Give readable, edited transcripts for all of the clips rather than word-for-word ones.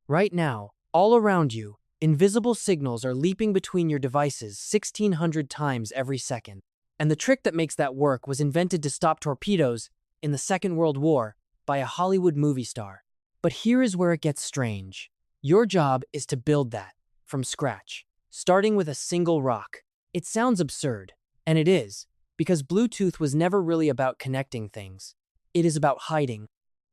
Right now, all around you, invisible signals are leaping between your devices 1,600 times every second. And the trick that makes that work was invented to stop torpedoes in the Second World War by a Hollywood movie star. But here is where it gets strange. Your job is to build that from scratch, starting with a single rock. It sounds absurd, and it is, because Bluetooth was never really about connecting things. It is about hiding.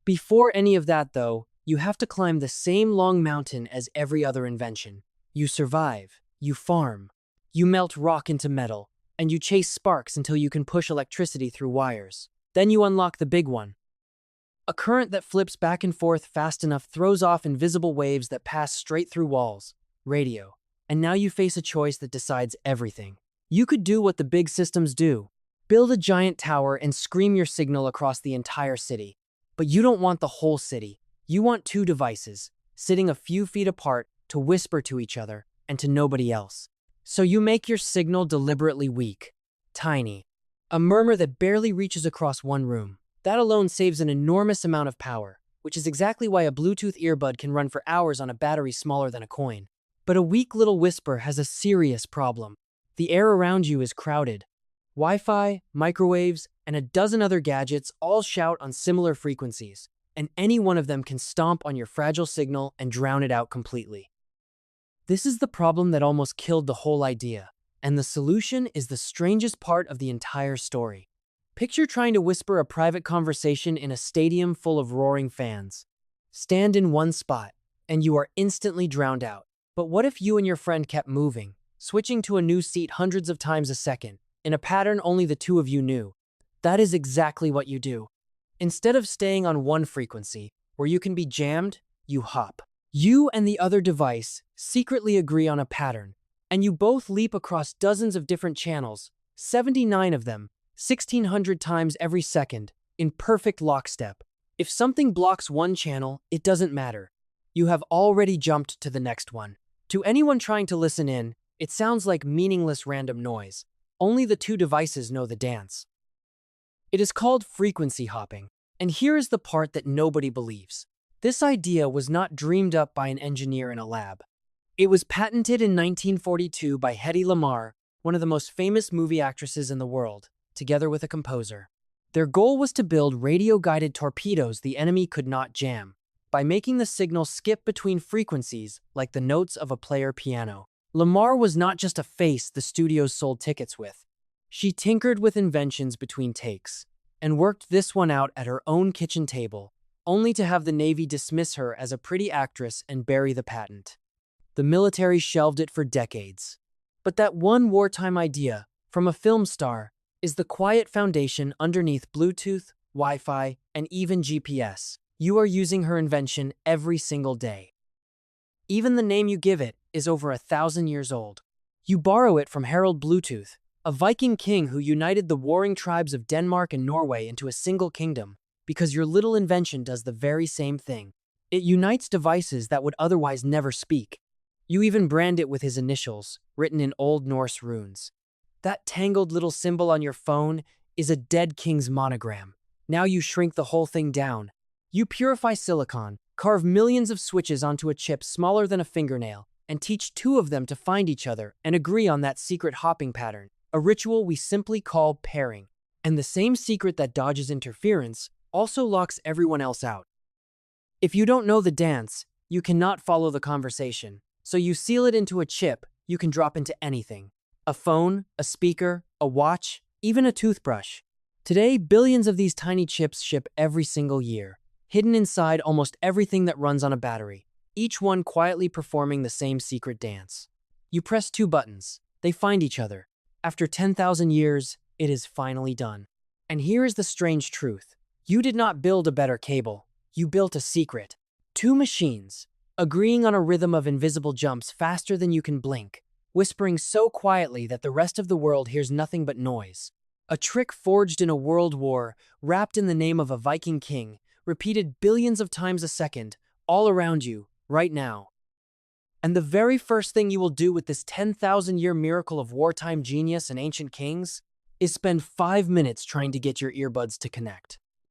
Before any of that, though, you have to climb the same long mountain as every other invention. You survive, you farm, you melt rock into metal, and you chase sparks until you can push electricity through wires. Then you unlock the big one. A current that flips back and forth fast enough throws off invisible waves that pass straight through walls. Radio. And now you face a choice that decides everything. You could do what the big systems do. Build a giant tower and scream your signal across the entire city. But you don't want the whole city. You want two devices, sitting a few feet apart, to whisper to each other and to nobody else. So you make your signal deliberately weak, tiny, a murmur that barely reaches across one room. That alone saves an enormous amount of power, which is exactly why a Bluetooth earbud can run for hours on a battery smaller than a coin. But a weak little whisper has a serious problem. The air around you is crowded. Wi-Fi, microwaves, and a dozen other gadgets all shout on similar frequencies, and any one of them can stomp on your fragile signal and drown it out completely. This is the problem that almost killed the whole idea, and the solution is the strangest part of the entire story. Picture trying to whisper a private conversation in a stadium full of roaring fans. Stand in one spot, and you are instantly drowned out. But what if you and your friend kept moving, switching to a new seat hundreds of times a second, in a pattern only the two of you knew? That is exactly what you do. Instead of staying on one frequency, where you can be jammed, you hop. You and the other device secretly agree on a pattern, and you both leap across dozens of different channels, 79 of them, 1,600 times every second, in perfect lockstep. If something blocks one channel, it doesn't matter. You have already jumped to the next one. To anyone trying to listen in, it sounds like meaningless random noise. Only the two devices know the dance. It is called frequency hopping, and here is the part that nobody believes. This idea was not dreamed up by an engineer in a lab. It was patented in 1942 by Hedy Lamarr, one of the most famous movie actresses in the world, together with a composer. Their goal was to build radio-guided torpedoes the enemy could not jam, by making the signal skip between frequencies like the notes of a player piano. Lamarr was not just a face the studios sold tickets with. She tinkered with inventions between takes, and worked this one out at her own kitchen table, only to have the Navy dismiss her as a pretty actress and bury the patent. The military shelved it for decades. But that one wartime idea, from a film star, is the quiet foundation underneath Bluetooth, Wi-Fi, and even GPS. You are using her invention every single day. Even the name you give it is over 1,000 years old. You borrow it from Harald Bluetooth, a Viking king who united the warring tribes of Denmark and Norway into a single kingdom, because your little invention does the very same thing. It unites devices that would otherwise never speak. You even brand it with his initials, written in Old Norse runes. That tangled little symbol on your phone is a dead king's monogram. Now you shrink the whole thing down. You purify silicon, carve millions of switches onto a chip smaller than a fingernail, and teach two of them to find each other and agree on that secret hopping pattern, a ritual we simply call pairing. And the same secret that dodges interference also locks everyone else out. If you don't know the dance, you cannot follow the conversation. So you seal it into a chip you can drop into anything. A phone, a speaker, a watch, even a toothbrush. Today, billions of these tiny chips ship every single year, hidden inside almost everything that runs on a battery, each one quietly performing the same secret dance. You press two buttons, they find each other. After 10,000 years, it is finally done. And here is the strange truth. You did not build a better cable, you built a secret. Two machines, agreeing on a rhythm of invisible jumps faster than you can blink, whispering so quietly that the rest of the world hears nothing but noise. A trick forged in a world war, wrapped in the name of a Viking king, repeated billions of times a second, all around you, right now. And the very first thing you will do with this 10,000-year miracle of wartime genius and ancient kings is spend 5 minutes trying to get your earbuds to connect.